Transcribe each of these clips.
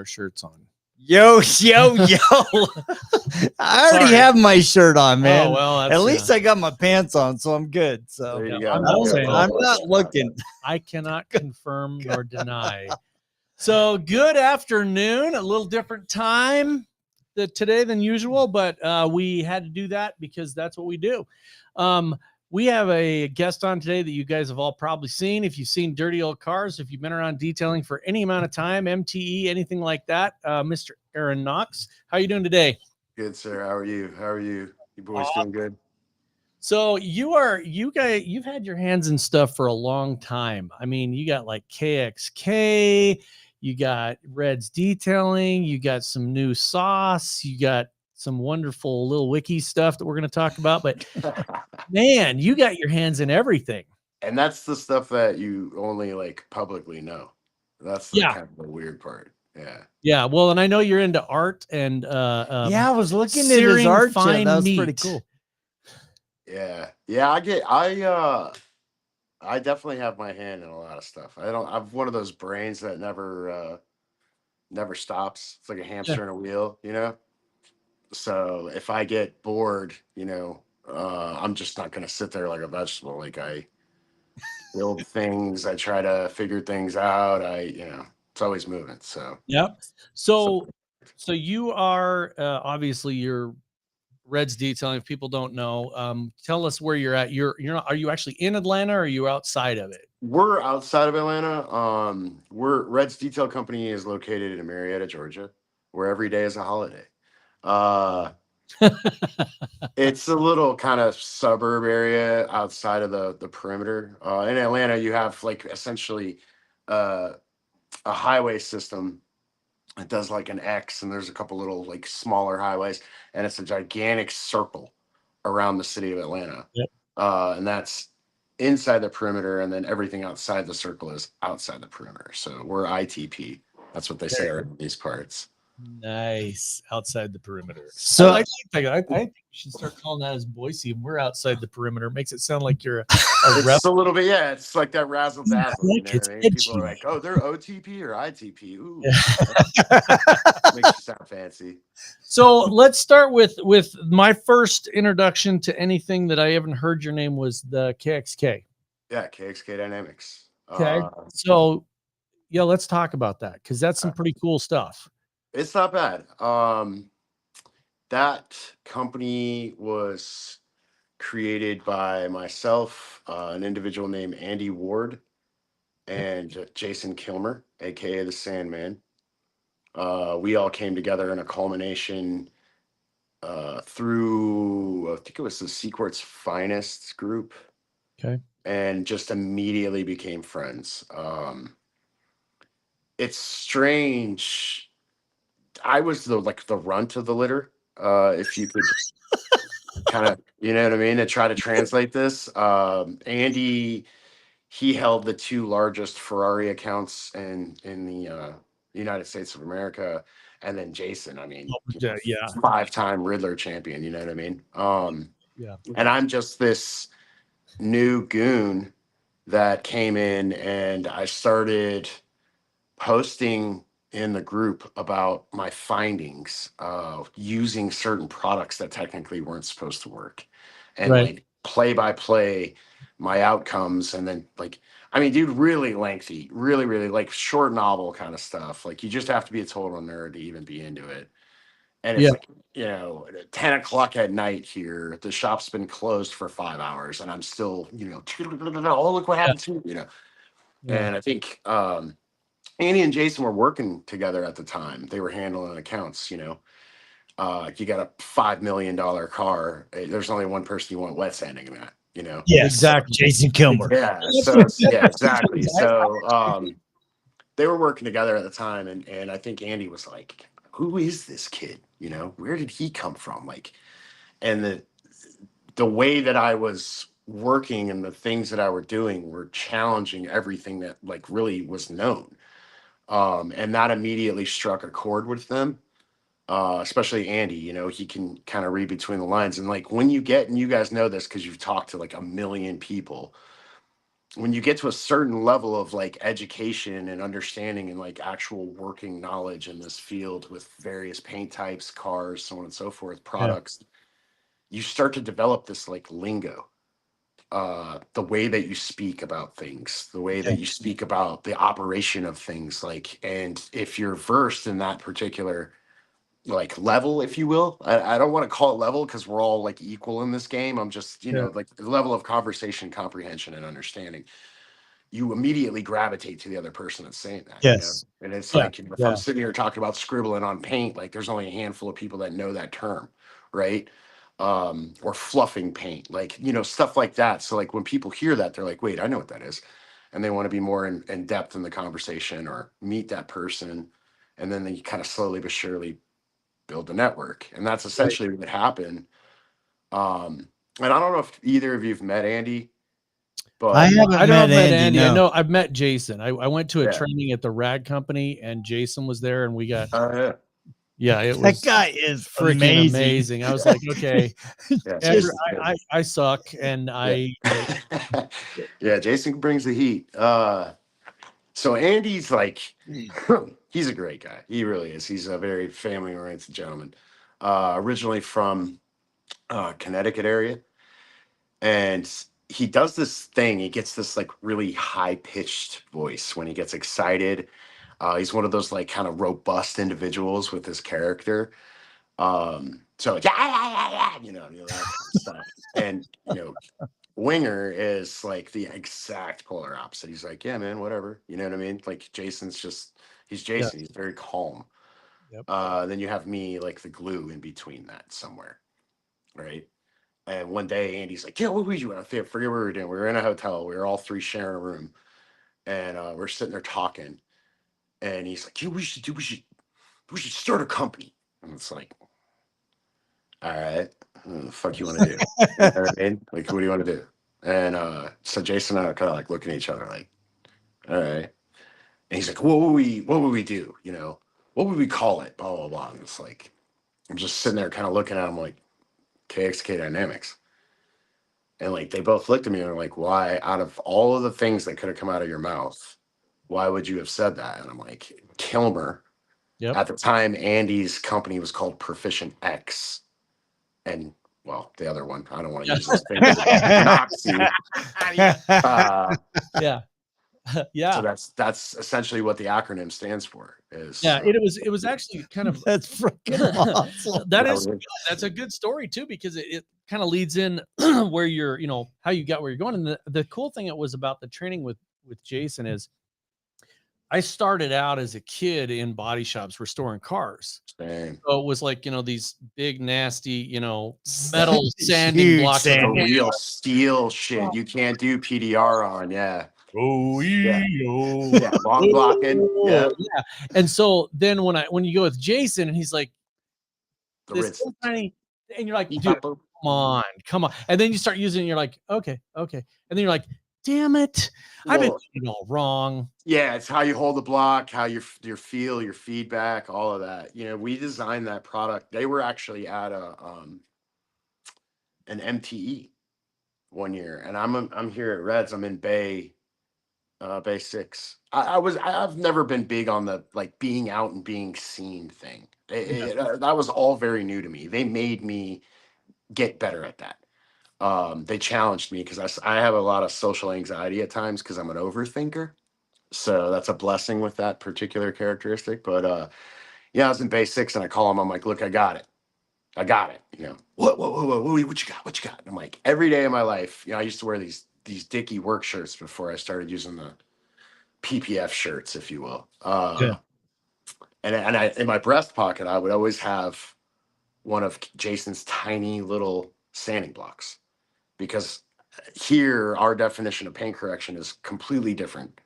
our shirts on. Yo. I already have my shirt on, man. Oh, well, at least I got my pants on, so I'm good. So I'm not looking. I cannot confirm nor deny. So good afternoon, a little different time today than usual, but we had to do that because that's what we do. We have a guest on today that you guys have all probably seen. If you've seen Dirty Old Cars, if you've been around detailing for any amount of time, MTE, anything like that, Mr. Eron Knox. How are you doing today? Good, sir. How are you? You boys doing good? So you've had your hands in stuff for a long time. I mean, you got like KxK, you got Red's Detailing, you got some new sauce, you got some wonderful little wiki stuff that we're going to talk about, but man, you got your hands in everything. And that's the stuff that you only like publicly know. That's kind of the weird part. Yeah. Well, and I know you're into art and I was looking at his art. That was pretty cool. Yeah. I definitely have my hand in a lot of stuff. I'm one of those brains that never stops. It's like a hamster in a wheel, you know? So if I get bored, I'm just not going to sit there like a vegetable. Like I build things, I try to figure things out. It's always moving. So, yep. So you are, obviously you're Red's Detailing. If people don't know, tell us where you're at. Are you actually in Atlanta or are you outside of it? We're outside of Atlanta. Red's Detail Company is located in Marietta, Georgia, where every day is a holiday. It's a little kind of suburb area outside of the perimeter. In Atlanta, you have like essentially a highway system. It does like an X, and there's a couple little like smaller highways, and it's a gigantic circle around the city of Atlanta. Yep. And that's inside the perimeter, and then everything outside the circle is outside the perimeter. So we're ITP. That's what they say around these parts. Nice. Outside the perimeter. So I think we should start calling that as Boise. We're outside the perimeter. It makes it sound like you're it's a little bit, it's like that razzle dazzle. Like you know what I mean? People are like, oh, they're OTP or ITP. Ooh. Makes you sound fancy. So let's start with my first introduction to anything that I haven't heard your name was the KxK. Yeah, KxK Dynamics. Okay. So let's talk about that because that's some pretty cool stuff. It's not bad. That company was created by myself, an individual named Andy Ward, and Jason Kilmer, aka the Sandman. We all came together in a culmination through, I think it was the Seaport's Finest group. Okay. And just immediately became friends. It's strange. I was the runt of the litter, if you could kind of, you know what I mean, to try to translate this. Andy, he held the two largest Ferrari accounts in the United States of America, and then Jason, I mean, 5-time Riddler champion, you know what I mean? And I'm just this new goon that came in, and I started posting in the group about my findings of using certain products that technically weren't supposed to work, and like play by play my outcomes. And then dude, really lengthy, really like short novel kind of stuff. Like you just have to be a total nerd to even be into it. And it's at 10 o'clock at night here, the shop's been closed for 5 hours and I'm still, oh, look what happened to me, And I think Andy and Jason were working together at the time. They were handling accounts, you got a $5 million car. There's only one person you want wet sanding in that, Yeah, exactly. Jason Kilmer. Yeah. So exactly. So they were working together at the time, and I think Andy was like, who is this kid? Where did he come from? And the way that I was working and the things that I were doing were challenging everything that really was known. And that immediately struck a chord with them, especially Andy. He can kind of read between the lines. And when you get, and you guys know this because you've talked to a million people, when you get to a certain level of like education and understanding and like actual working knowledge in this field with various paint types, cars, so on and so forth, products, you start to develop this like lingo, the way that you speak about things, the way that you speak about the operation of things, like, and if you're versed in that particular like level, if you will, I don't want to call it level because we're all like equal in this game. I'm just, you know, like the level of conversation, comprehension, and understanding, you immediately gravitate to the other person that's saying that, you know? And it's like, you know, if I'm sitting here talking about scribbling on paint, like there's only a handful of people that know that term, right? Or fluffing paint, like, you know, stuff like that. So like when people hear that, they're like, wait, I know what that is. And they want to be more in depth in the conversation or meet that person. And then they kind of slowly but surely build a network. And that's essentially what happened. And I don't know if either of you've met Andy. But I haven't met Andy. No. I No. know I've met Jason. I went to a training at the Rad Company, and Jason was there, and we got. It was That guy is freaking amazing. I was like, okay, I suck, and Jason brings the heat. So Andy's like, he's a great guy. He really is. He's a very family-oriented gentleman. Originally from Connecticut area, and he does this thing. He gets this like really high-pitched voice when he gets excited. He's one of those like kind of robust individuals with his character. So like, you know, that kind of stuff. And you know, Winger is like the exact polar opposite. He's like, yeah, man, whatever. You know what I mean? Like Jason's just, he's Jason. He's very calm. Then you have me, like the glue in between that somewhere, right? And one day Andy's like, yeah, what were you doing? I forget what we were doing. We were in a hotel. We were all three sharing a room, and we're sitting there talking. And he's like, yeah, we should start a company. And it's like, all right, what the fuck you want to do? You know what I mean? Like, what do you want to do? And so Jason and I are kind of like looking at each other like, all right. And he's like, what would we do? You know, what would we call it? Blah, blah, blah. And it's like, I'm just sitting there kind of looking at him like, KxK Dynamics. And like, they both looked at me and were like, why, out of all of the things that could have come out of your mouth, why would you have said that? And I'm like, Kilmer. At the time, Andy's company was called Proficient X. And well, the other one, I don't want to use this thing. Knoxy. So that's essentially what the acronym stands for. Is it was actually kind of that's freaking awesome. That's a good story too, because it kind of leads in where you're, you know, how you got where you're going. And the cool thing it was about the training with Jason is I started out as a kid in body shops restoring cars. Same. So it was like, you know, these big, nasty, you know, metal sanding blocks. Real steel shit. You can't do PDR on. Long blocking. And so then when you go with Jason and he's like, this tiny, and you're like, dude, come on. And then you start using it and you're like, okay. And then you're like, damn it, I've been doing it all wrong. Yeah, it's how you hold the block, how your feel, your feedback, all of that. You know, we designed that product. They were actually at an MTE one year, and I'm here at Reds. I'm in Bay 6. I've never been big on the like being out and being seen thing. That was all very new to me. They made me get better at that. They challenged me because I have a lot of social anxiety at times because I'm an overthinker. So that's a blessing with that particular characteristic. But I was in Bay 6 and I call him. I'm like, look, I got it. You know, what you got? What you got? And I'm like, every day of my life, you know, I used to wear these Dickie work shirts before I started using the PPF shirts, if you will. And I, in my breast pocket, I would always have one of Jason's tiny little sanding blocks, because here our definition of paint correction is completely different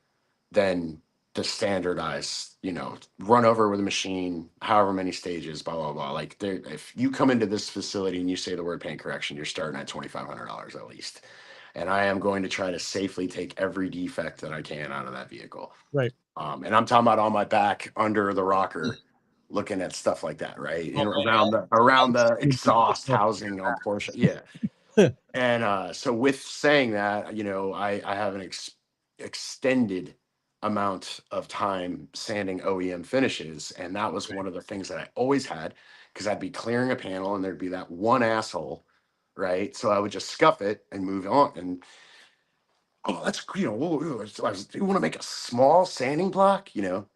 than the standardized, you know, run over with a machine, however many stages, blah, blah, blah. Like if you come into this facility and you say the word paint correction, you're starting at $2,500 at least. And I am going to try to safely take every defect that I can out of that vehicle. Right. And I'm talking about on my back, under the rocker, looking at stuff like that, right? And around the exhaust housing on Porsche. Yeah. And so with saying that, I have an extended amount of time sanding OEM finishes. And that was one of the things that I always had, because I'd be clearing a panel and there'd be that one asshole, right? So I would just scuff it and move on. And that's, you want to make a small sanding block,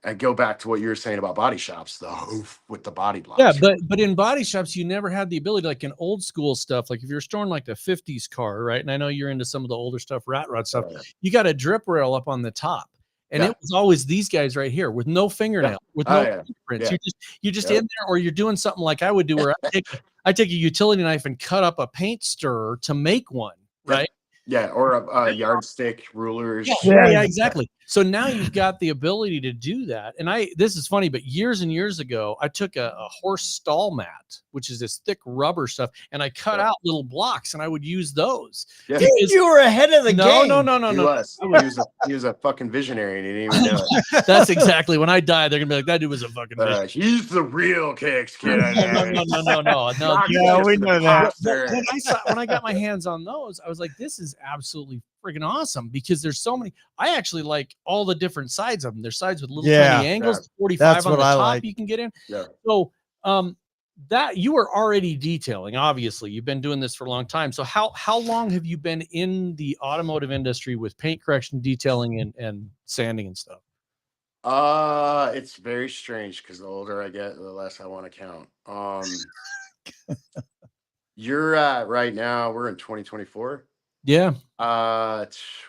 I go back to what you were saying about body shops, the hoof with the body blocks. Yeah, but in body shops, you never had the ability, like in old school stuff, like if you're storing like a 50s car, right? And I know you're into some of the older stuff, rat rod stuff, you got a drip rail up on the top. And it was always these guys right here with no fingernail, with no fingerprints. You're just in there, or you're doing something like I would do, where I take a utility knife and cut up a paint stirrer to make one, right? Yeah, or a yardstick, rulers. Yeah, exactly. So now you've got the ability to do that. And this is funny, but years and years ago, I took a horse stall mat, which is this thick rubber stuff, and I cut out little blocks, and I would use those. Yeah. You were ahead of the game. No. He was a fucking visionary, and he didn't even know it. That's exactly, when I die, they're gonna be like, that dude was a fucking visionary. He's the real KxK. No. Yeah, we know that. When I got my hands on those, I was like, this is absolutely freaking awesome, because there's so many. I actually like all the different sides of them. There's sides with little tiny angles, 45 on the top you can get in. Yeah. So that you were already detailing, obviously you've been doing this for a long time. So how long have you been in the automotive industry with paint correction, detailing, and sanding and stuff? It's very strange, because the older I get, the less I want to count. You're at right now, we're in 2024. Yeah.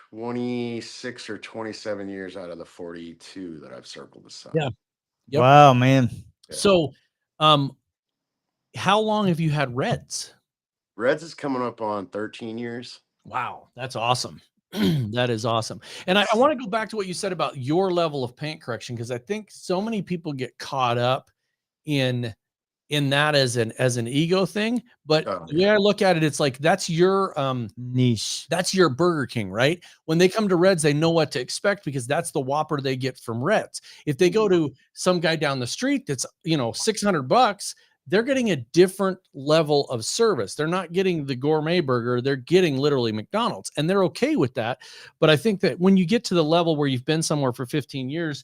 26 or 27 years out of the 42 that I've circled the sun. Yeah. Yep. Wow, man. Yeah. So how long have you had Reds? Reds is coming up on 13 years. Wow, that's awesome. That is awesome. And I want to go back to what you said about your level of paint correction, because I think so many people get caught up in that as an ego thing. But the way I look at it, it's like, that's your niche. That's your Burger King, right? When they come to Reds, they know what to expect, because that's the Whopper they get from Reds. If they go to some guy down the street that's, $600, they're getting a different level of service. They're not getting the gourmet burger. They're getting literally McDonald's, and they're okay with that. But I think that when you get to the level where you've been somewhere for 15 years,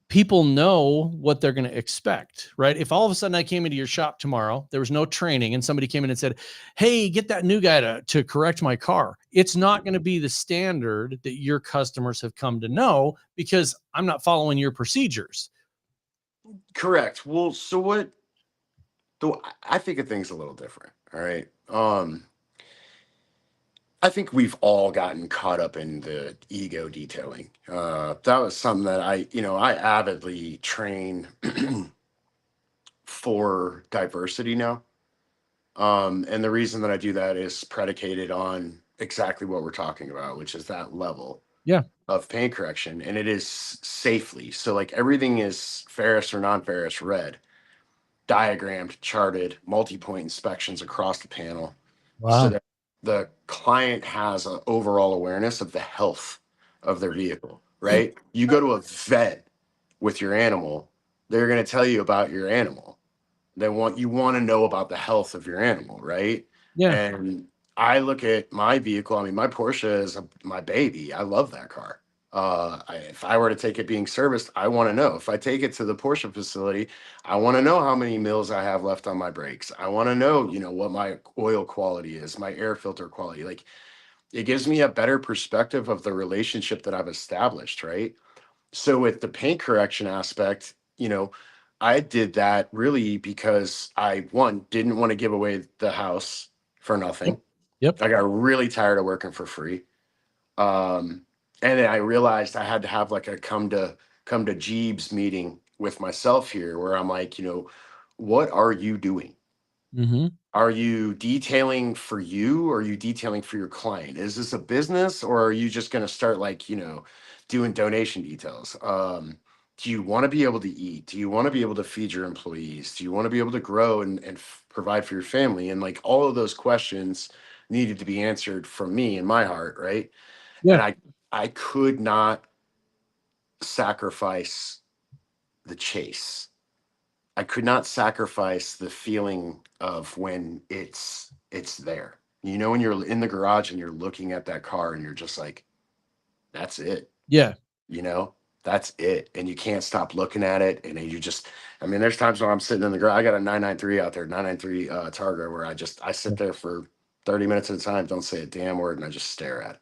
people know what they're going to expect, right? If all of a sudden I came into your shop tomorrow, there was no training, and somebody came in and said, hey, get that new guy to correct my car, it's not going to be the standard that your customers have come to know, because I'm not following your procedures. Correct. Well, so I think of things a little different. All right. I think we've all gotten caught up in the ego detailing. That was something that I avidly train for diversity now. And the reason that I do that is predicated on exactly what we're talking about, which is that level of paint correction. And it is safely. So like everything is ferrous or non-ferrous red, diagrammed, charted, multi-point inspections across the panel. Wow. So that the client has an overall awareness of the health of their vehicle, right? You go to a vet with your animal, they're going to tell you about your animal. You want to know about the health of your animal, right? Yeah. And I look at my vehicle. I mean, my Porsche is my baby. I love that car. If I were to take it being serviced, I want to know. If I take it to the Porsche facility, I want to know how many mils I have left on my brakes. I want to know, what my oil quality is, my air filter quality. Like, it gives me a better perspective of the relationship that I've established, right? So with the paint correction aspect, I did that really because I, didn't want to give away the house for nothing. Yep. I got really tired of working for free. And then I realized I had to have like a come to Jeeves meeting with myself here, where I'm like, what are you doing? Mm-hmm. Are you detailing for you, or are you detailing for your client? Is this a business, or are you just going to start like, doing donation details? Do you want to be able to eat? Do you want to be able to feed your employees? Do you want to be able to grow and provide for your family? And like all of those questions needed to be answered from me in my heart, right? Yeah. And I could not sacrifice the chase. I could not sacrifice the feeling of when it's there. You know, when you're in the garage and you're looking at that car and you're just like, that's it. Yeah. You know, that's it. And you can't stop looking at it. And then you just, I mean, there's times when I'm sitting in the garage. I got a 993 out there, 993 Targa, where I sit there for 30 minutes at a time, don't say a damn word, and I just stare at it.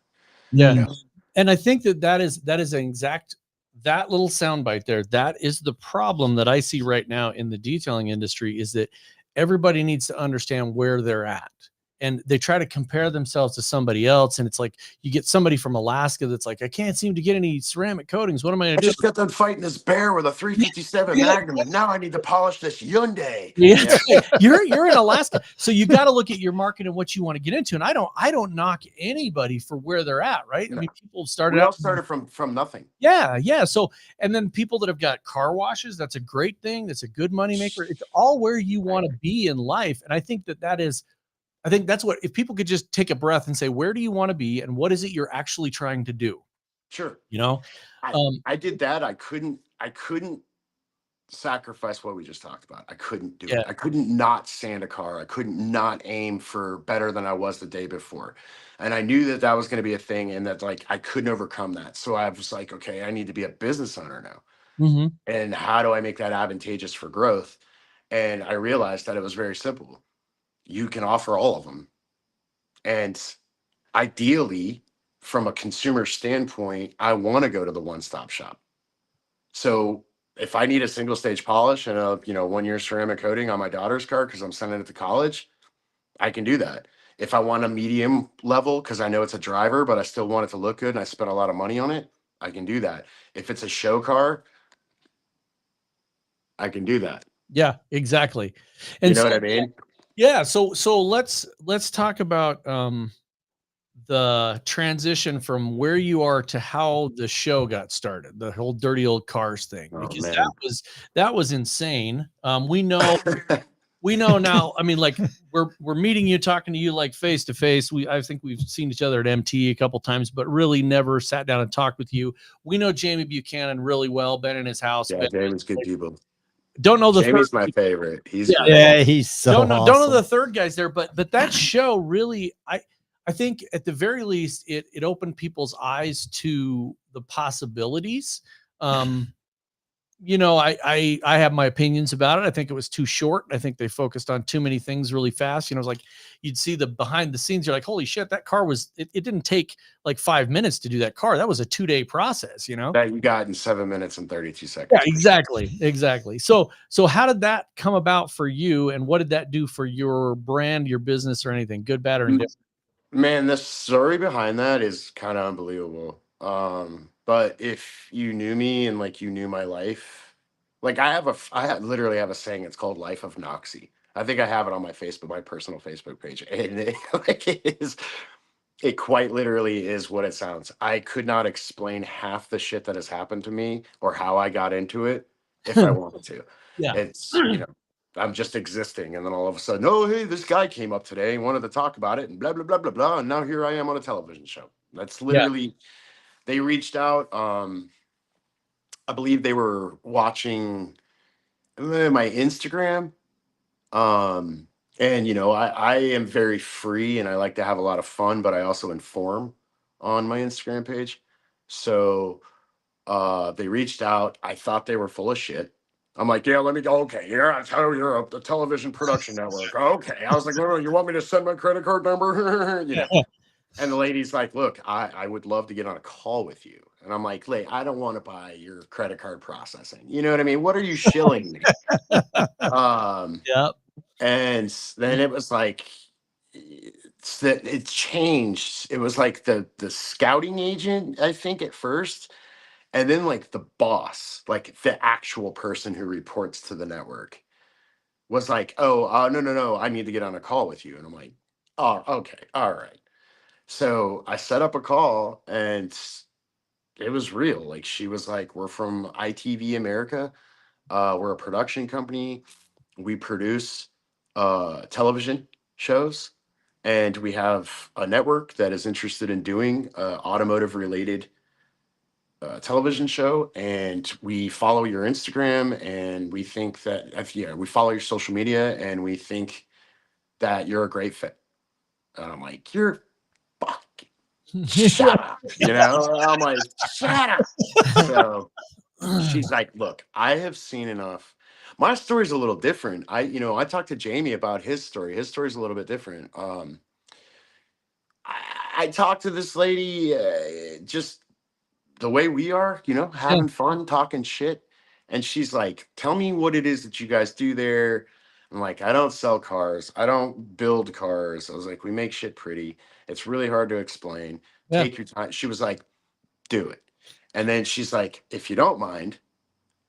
Yeah. You know? And I think that is an exact, that little soundbite there. That is the problem that I see right now in the detailing industry, is that everybody needs to understand where they're at. And they try to compare themselves to somebody else. And it's like, you get somebody from Alaska that's like, I can't seem to get any ceramic coatings. What am I going to do? I just got done fighting this bear with a 357 Magnum, and now I need to polish this Hyundai. Yeah. You're in Alaska. So you got to look at your market and what you want to get into. And I don't knock anybody for where they're at. Right. No. I mean, people We all started from nothing. Yeah. Yeah. So, and then people that have got car washes, that's a great thing. That's a good moneymaker. It's all where you want to be in life. And I think that's what, if people could just take a breath and say, where do you want to be? And what is it you're actually trying to do? Sure. You know, I did that. I couldn't sacrifice what we just talked about. I couldn't do it. I couldn't not sand a car. I couldn't not aim for better than I was the day before. And I knew that was going to be a thing, and that like I couldn't overcome that. So I was like, okay, I need to be a business owner now. Mm-hmm. And how do I make that advantageous for growth? And I realized that it was very simple. You can offer all of them. And ideally, from a consumer standpoint, I want to go to the one-stop shop. So if I need a single stage polish and a 1 year ceramic coating on my daughter's car because I'm sending it to college, I can do that. If I want a medium level because I know it's a driver, but I still want it to look good and I spent a lot of money on it, I can do that. If it's a show car, I can do that. Yeah, exactly. And you know what I mean? Yeah. So let's talk about the transition from where you are to how the show got started, the whole dirty old cars thing, because that was insane. We know now. I mean, like we're meeting you, talking to you like face to face. I think we've seen each other at MT a couple times, but really never sat down and talked with you. We know Jamie Buchanan really well. Been in his house. Yeah, Jamie's good people. Don't know the Jamie's my favorite. He's he's so don't know the third guy's there, but that show really, I think at the very least it opened people's eyes to the possibilities. I have my opinions about it. I think it was too short. I think they focused on too many things really fast. It was like you'd see the behind the scenes. You're like, holy shit, that car it didn't take like 5 minutes to do that car. That was a 2-day process, that you got in 7 minutes and 32 seconds. Yeah, exactly. So how did that come about for you, and what did that do for your brand, your business, or anything, good, bad, or indifferent? Man, the story behind that is kind of unbelievable. But if you knew me and like you knew my life, like I literally have a saying. It's called Life of Knoxy. I think I have it on my personal Facebook page, and it quite literally is what it sounds. I could not explain half the shit that has happened to me or how I got into it if I wanted to. Yeah, it's I'm just existing, and then all of a sudden, oh hey, this guy came up today and wanted to talk about it, and blah blah blah blah blah, and now here I am on a television show. That's literally. They reached out. I believe they were watching my Instagram. And I am very free and I like to have a lot of fun, but I also inform on my Instagram page. So they reached out. I thought they were full of shit. I'm like, yeah, let me go. Okay, you're a television production network. Okay. I was like, no, you want me to send my credit card number? And the lady's like, look, I would love to get on a call with you. And I'm like, I don't want to buy your credit card processing. You know what I mean? What are you shilling me? Yep. And then it was like, it changed. It was like the scouting agent, I think, at first. And then like the boss, like the actual person who reports to the network was like, no, I need to get on a call with you. And I'm like, oh, okay. All right. So I set up a call and it was real. Like she was like, we're from ITV America. We're a production company. We produce television shows, and we have a network that is interested in doing automotive related television show. And we follow your Instagram, and we think that we follow your social media, and we think that you're a great fit. And I'm like, you're fucking shut up. You know, I'm like, shut up. So she's like, look, I have seen enough. My story's a little different. I talked to Jamie about his story. His story's a little bit different. I talked to this lady just the way we are, having fun, talking shit. And she's like, tell me what it is that you guys do there. I'm like, I don't sell cars. I don't build cars. I was like, we make shit pretty. It's really hard to explain. Yeah. Take your time. She was like, do it. And then she's like, if you don't mind,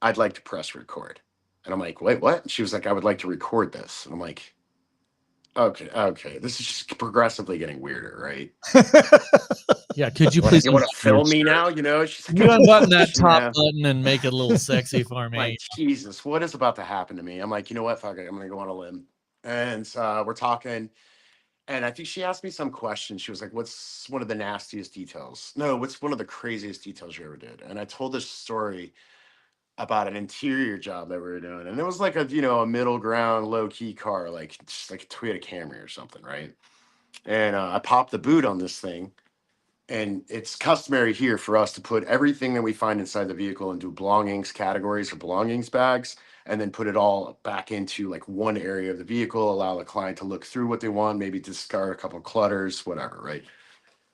I'd like to press record. And I'm like, wait, what? She was like, I would like to record this. And I'm like, okay. This is just progressively getting weirder, right? Yeah, could you You please want to film me now? She's like, you unbutton that top button and make it a little sexy for me. Like, Jesus, what is about to happen to me? I'm like, you know what? Fuck it. I'm going to go on a limb. And we're talking. And I think she asked me some question. She was like, what's one of the nastiest details? No, what's one of the craziest details you ever did? And I told this story about an interior job that we were doing. And it was like a middle ground, low key car, like just like a Toyota Camry or something, right? And I popped the boot on this thing. And it's customary here for us to put everything that we find inside the vehicle into belongings categories or belongings bags, and then put it all back into like one area of the vehicle, allow the client to look through what they want, maybe discard a couple of clutters, whatever, right?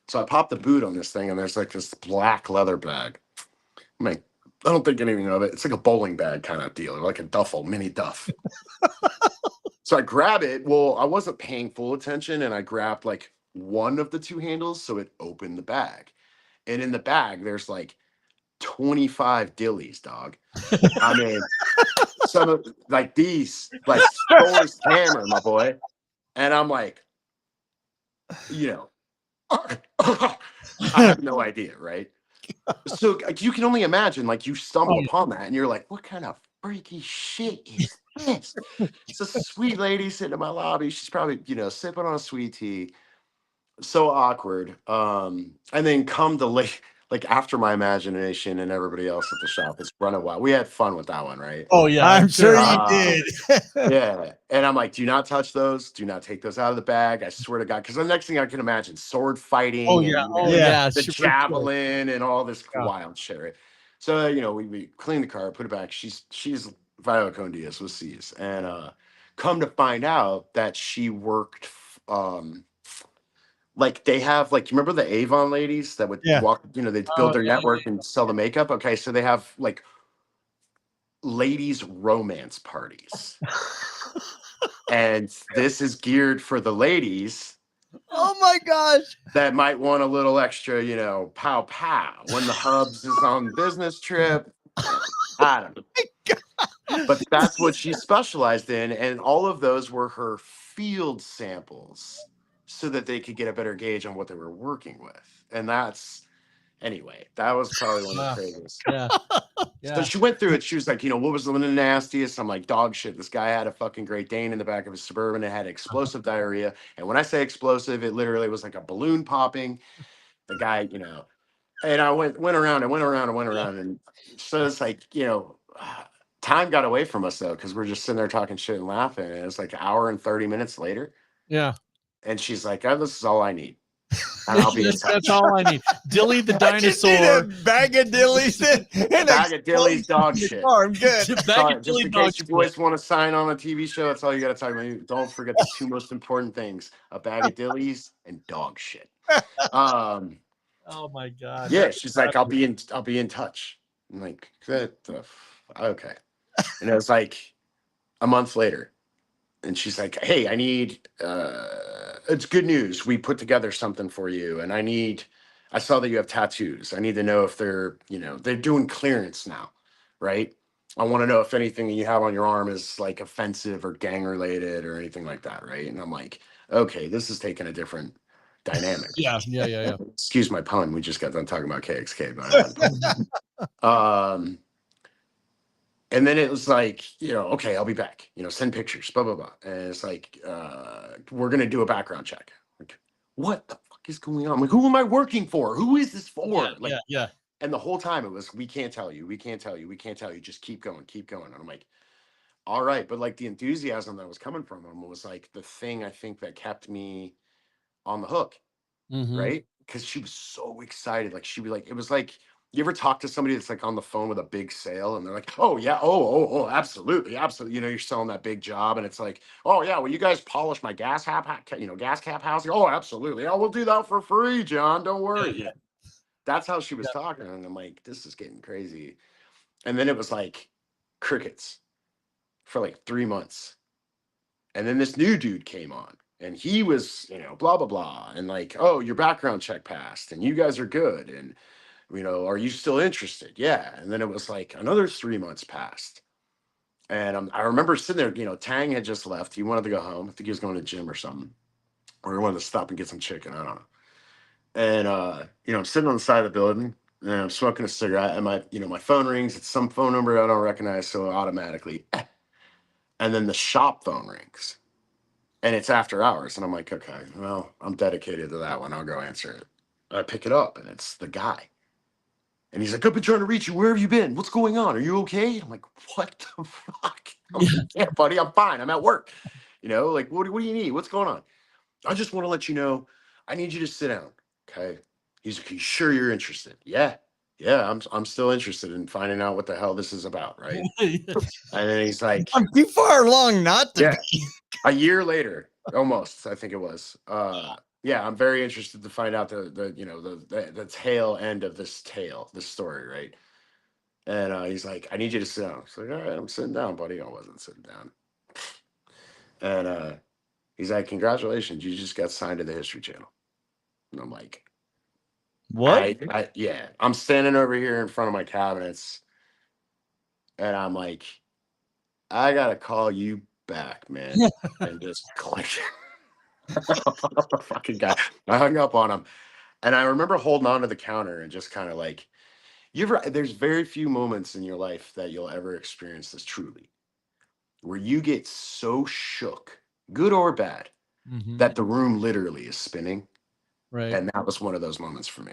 So I popped the boot on this thing, and there's like this black leather bag. I'm like, I don't think anything of it. It's like a bowling bag kind of deal, like a duffel, mini duff. So I grab it. Well, I wasn't paying full attention, and I grabbed like one of the two handles, so it opened the bag. And in the bag, there's like 25 dillies, dog. I mean, some of like these, like Thor's hammer, my boy. And I'm like, I have no idea, right? So you can only imagine, like, you stumble upon that and you're like, what kind of freaky shit is this? It's a sweet lady sitting in my lobby. She's probably, sipping on a sweet tea. So awkward. And then come to like after my imagination and everybody else at the shop has run a while. We had fun with that one, right? Oh yeah, I'm sure you did. Yeah. And I'm like, do not touch those. Do not take those out of the bag. I swear to God. Because the next thing I can imagine, sword fighting. Oh yeah. The javelin and all this wild shit, right? So, we clean the car, put it back. She's Viola Con Diaz with C's. And come to find out that she worked like they have, like, you remember the Avon ladies that would walk, they'd build their network and sell the makeup. Okay. So they have like ladies romance parties. And this is geared for the ladies. Oh my gosh. That might want a little extra, pow pow when the hubs is on business trip. I don't know. But that's what she specialized in. And all of those were her field samples so that they could get a better gauge on what they were working with. And anyway, that was probably one of the craziest. Yeah. So she went through it. She was like, what was one of the nastiest? I'm like, dog shit. This guy had a fucking Great Dane in the back of his Suburban. It had explosive diarrhea. And when I say explosive, it literally was like a balloon popping. The guy, and I went around. And so it's like, time got away from us though, because we're just sitting there talking shit and laughing. And it's like an hour and 30 minutes later. Yeah. And she's like, oh, this is all I need. And I'll be in touch. That's all I need. Dilly the dinosaur. Bag of dillies and bag of dillies, dog shit. I'm good. Just in case you boys want to sign on a TV show, that's all you got to talk about. Don't forget the two most important things: a bag of dillies and dog shit. Oh my God. Yeah, she's like, I'll be in touch. I'm like, okay. And it was like a month later. And she's like, hey, I need, it's good news. We put together something for you. And I saw that you have tattoos. I need to know if they're doing clearance now, right? I want to know if anything you have on your arm is like offensive or gang related or anything like that, right? And I'm like, okay, this is taking a different dynamic. Yeah. Excuse my pun. We just got done talking about KxK. But and then it was like, okay, I'll be back. Send pictures, blah, blah, blah. And it's like, we're going to do a background check. Like, what the fuck is going on? I'm like, who am I working for? Who is this for? Yeah. And the whole time it was, we can't tell you. Just keep going. And I'm like, all right. But like the enthusiasm that was coming from him was like the thing I think that kept me on the hook, Mm-hmm. right? Because she was so excited. Like she'd be like, it was like, you ever talk to somebody that's like on the phone with a big sale and they're like, oh yeah, oh, absolutely. You know, you're selling that big job and it's like, oh yeah, will you guys polish my gas cap house? Oh, absolutely. Oh, we'll do that for free, John. Don't worry. Yeah. That's how she was talking. And I'm like, this is getting crazy. And then it was like crickets for like 3 months. And then this new dude came on and he was, you know, blah, blah, blah. And like, oh, your background check passed and you guys are good. And, you know, are you still interested? Yeah. And then it was like another 3 months passed. And I remember sitting there, you know, Tang had just left. He wanted to go home. I think he was going to the gym or something. Or he wanted to stop and get some chicken. I don't know. And, you know, I'm sitting on the side of the building and I'm smoking a cigarette and my phone rings. It's some phone number I don't recognize. So automatically, and then the shop phone rings. And it's after hours. And I'm like, okay, well, I'm dedicated to that one. I'll go answer it. I pick it up and it's the guy. And he's like, I've been trying to reach you. Where have you been? What's going on? Are you okay? I'm like, what the fuck? I'm like, yeah, buddy, I'm fine. I'm at work. You know, like, what do you need? What's going on? I just want to let you know, I need you to sit down. Okay. He's like, you sure you're interested? Yeah. Yeah, I'm still interested in finding out what the hell this is about, right? And then he's like, I'm too far along not to be. A year later, almost, I think it was. Yeah, I'm very interested to find out the tail end of this story, right? And he's like, I need you to sit down. I was like, all right, I'm sitting down, buddy. I wasn't sitting down. And he's like, congratulations, you just got signed to the History Channel. And I'm like, what? Yeah, I'm standing over here in front of my cabinets, and I'm like, I gotta call you back, man, and just click. Fucking guy. I hung up on him, and I remember holding on to the counter and just kind of like, there's very few moments in your life that you'll ever experience this truly, where you get so shook, good or bad, that the room literally is spinning. Right. And that was one of those moments for me.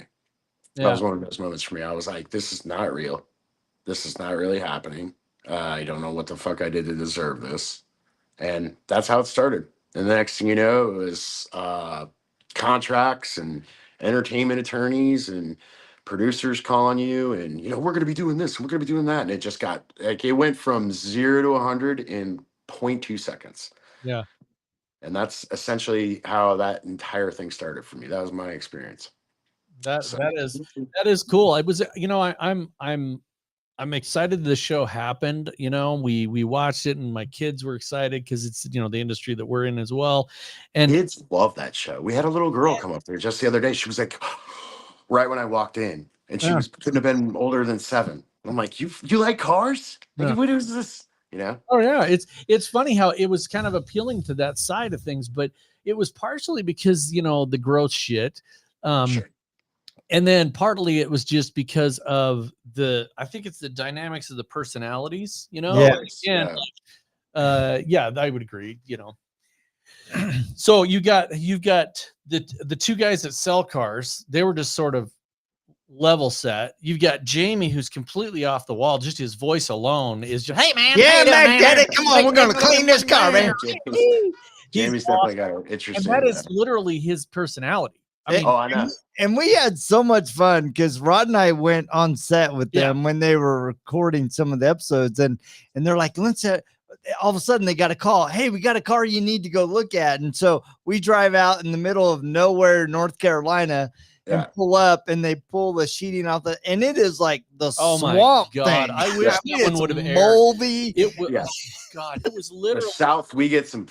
Yeah. That was one of those moments for me. I was like, this is not real. This is not really happening. I don't know what the fuck I did to deserve this. And that's how it started. And the next thing you know, it was contracts and entertainment attorneys and producers calling you and, you know, we're going to be doing this, we're going to be doing that. And it just got like, it went from 0 to 100 in 0.2 seconds. Yeah. And that's essentially how that entire thing started for me. That was my experience. That is cool. I was, you know, I'm excited the show happened. You know, we watched it and my kids were excited because it's, you know, the industry that we're in as well. And kids love that show. We had a little girl come up there just the other day. She was like, right when I walked in, and she couldn't have been older than 7. I'm like, you like cars? Like, what is this? You know? Oh yeah. It's funny how it was kind of appealing to that side of things, but it was partially because, you know, the growth shit. Sure. And then partly it was just because of I think it's the dynamics of the personalities, you know? Yeah. Yeah, I would agree, you know. So you've got the two guys that sell cars. They were just sort of level set. You've got Jamie, who's completely off the wall. Just his voice alone is just, hey man, yeah, Mac Daddy, come on, we're gonna clean this car, man. Jamie's definitely got an interesting. And that is literally his personality. I mean, I know. And we had so much fun because Rod and I went on set with them when they were recording some of the episodes, and they're like, let's. All of a sudden they got a call. Hey, we got a car you need to go look at. And so we drive out in the middle of nowhere, North Carolina, and pull up, and they pull the sheeting out and it is like the swamp thing. I wish that one would have moldy. It was God, it was literally the South. We get some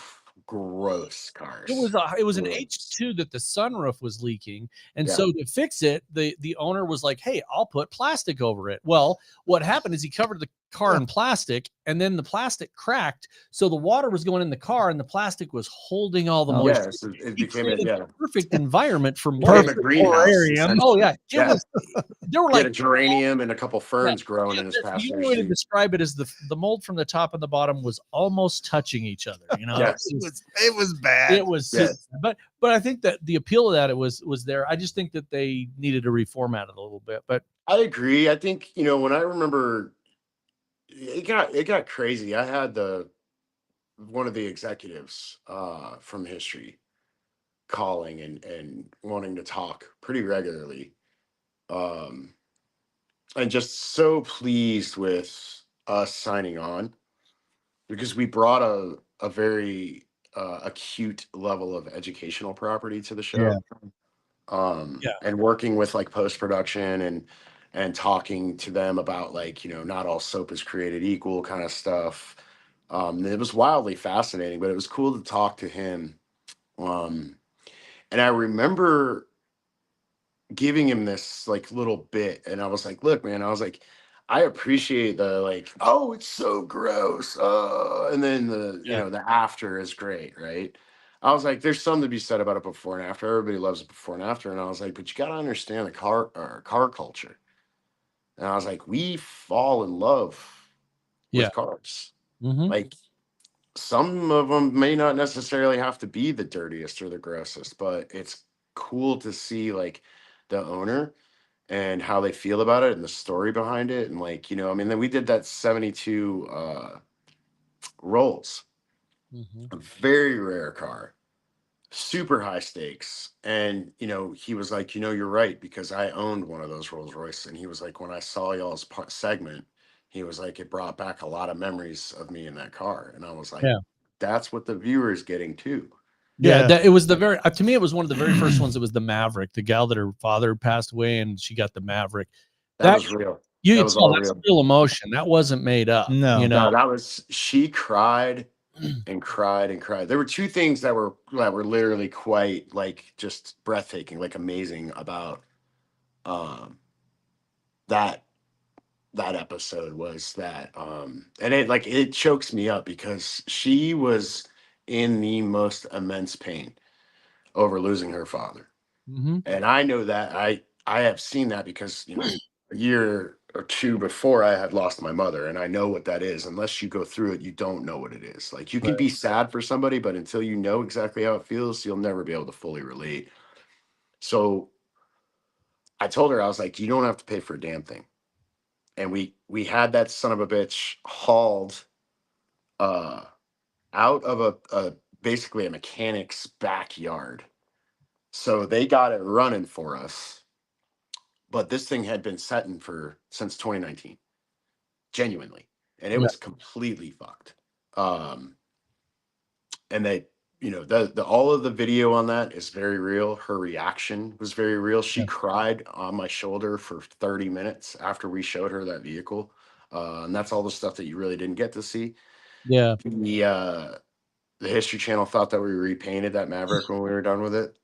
gross cars. It was an H2 that the sunroof was leaking, and so to fix it, the owner was like, hey, I'll put plastic over it. Well, what happened is he covered the car in plastic, and then the plastic cracked, so the water was going in the car and the plastic was holding all the moisture. Yes, it became a perfect environment for perfect greenhouse. Oh yeah, there were like a geranium and a couple ferns growing in his pasture. The way to describe it is the mold from the top and the bottom was almost touching each other. You know, it was bad. It was, but I think that the appeal of that it was there. I just think that they needed to reformat it a little bit. But I agree. I think, you know, when I remember, it got crazy. I had one of the executives from History calling and wanting to talk pretty regularly. And just so pleased with us signing on, because we brought a very acute level of educational property to the show. Yeah. And working with like post-production and talking to them about like, not all soap is created equal kind of stuff. It was wildly fascinating, but it was cool to talk to him. And I remember giving him this like little bit, and I was like, look, man, I was like, I appreciate the like, oh, it's so gross. And then the after is great, right? I was like, there's something to be said about it before and after. Everybody loves it before and after. And I was like, but you got to understand the car culture. And I was like, we fall in love with cars. Mm-hmm. Like, some of them may not necessarily have to be the dirtiest or the grossest, but it's cool to see like the owner and how they feel about it and the story behind it. And like, then we did that 72 Rolls, a very rare car, super high stakes. And, he was like, you're right, because I owned one of those Rolls Royce. And he was like, when I saw y'all's segment, he was like, it brought back a lot of memories of me in that car. And I was like, that's what the viewer is getting too. Yeah, it was the very to me, it was one of the very first ones. It was the Maverick, the gal that her father passed away, and she got the Maverick. That was real. You could tell that's real emotion. That wasn't made up. No, that was, she cried and cried and cried. There were two things that were literally quite like just breathtaking, like amazing about that episode was that and it chokes me up because she was in the most immense pain over losing her father. And I know that I have seen that because a year or two before I had lost my mother, and I know what that is. Unless you go through it, you don't know what it is. Like, you can be sad for somebody, but until you know exactly how it feels, you'll never be able to fully relate. So I told her, I was like, you don't have to pay for a damn thing. And we had that son of a bitch hauled out of a basically a mechanic's backyard. So they got it running for us. But this thing had been setting since 2019, genuinely, and it was completely fucked. And they, the all of the video on that is very real. Her reaction was very real. She cried on my shoulder for 30 minutes after we showed her that vehicle, and that's all the stuff that you really didn't get to see. Yeah. The History Channel thought that we repainted that Maverick when we were done with it.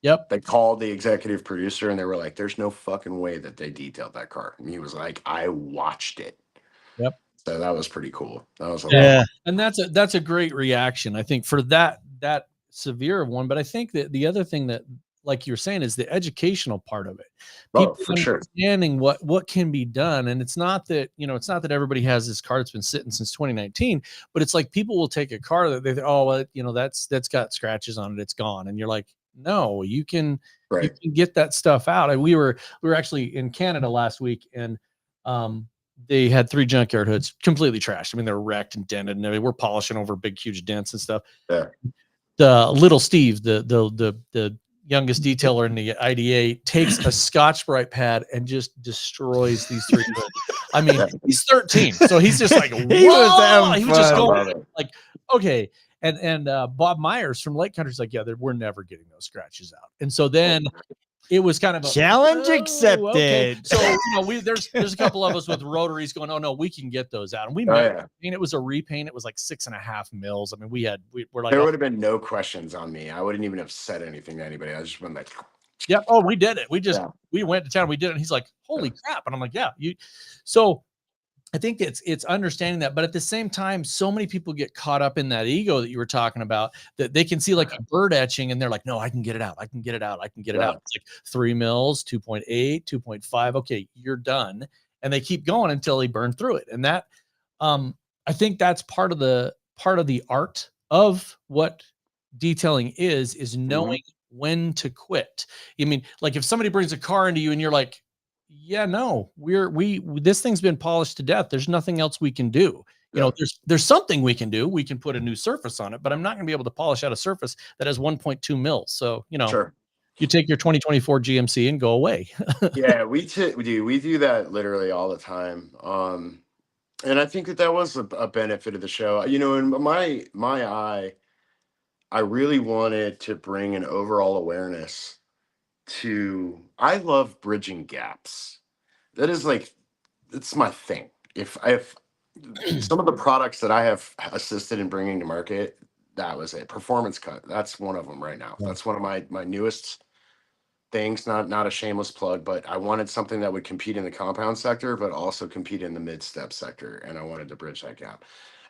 Yep. They called the executive producer and they were like, there's no fucking way that they detailed that car. And he was like, I watched it. Yep. So that was pretty cool. That was and that's a great reaction, I think, for that severe one. But I think that the other thing that, like you're saying, is the educational part of it. People for sure. Understanding what can be done. And it's not that, it's not that everybody has this car that's been sitting since 2019, but it's like people will take a car that they think, oh, well, that's got scratches on it, it's gone. And you're like, no, you can get that stuff out. And we were actually in Canada last week, and they had 3 junkyard hoods completely trashed. I mean, they're wrecked and dented, and we're polishing over big, huge dents and stuff. Yeah. The little Steve, the youngest detailer in the IDA, takes a Scotch-Brite pad and just destroys these 3 hoods. I mean, he's 13, so he's just like, he was just going like, okay. And Bob Myers from Lake Country's like, we're never getting those scratches out. And so then it was kind of a challenge accepted. Okay. So there's a couple of us with rotaries going, oh no, we can get those out. And we it was a repaint. It was like 6.5 mils. I mean, we're like, there would have been no questions on me. I wouldn't even have said anything to anybody. I just been like, yep. Oh, we did it. We went to town. We did it. And he's like, holy crap. And I'm like, so I think it's understanding that, but at the same time, so many people get caught up in that ego that you were talking about, that they can see like a bird etching and they're like, no, I can get it out. I can get it out. I can get it out. It's like 3 mils, 2.8, 2.5. Okay, you're done. And they keep going until they burn through it. And that, I think that's part of the art of what detailing is knowing when to quit. I mean, like if somebody brings a car into you and you're like, yeah, no, this thing's been polished to death. There's nothing else we can do. You know, there's something we can do. We can put a new surface on it, but I'm not going to be able to polish out a surface that has 1.2 mils. So, you know, you take your 2024 GMC and go away. Yeah, we do that literally all the time. And I think that was a benefit of the show. You know, in my eye, I really wanted to bring an overall awareness to, I love bridging gaps. That is like, it's my thing. If some of the products that I have assisted in bringing to market, that was it. Performance Cut, that's one of them right now. That's one of my newest things. Not a shameless plug, but I wanted something that would compete in the compound sector, but also compete in the mid-step sector, and I wanted to bridge that gap.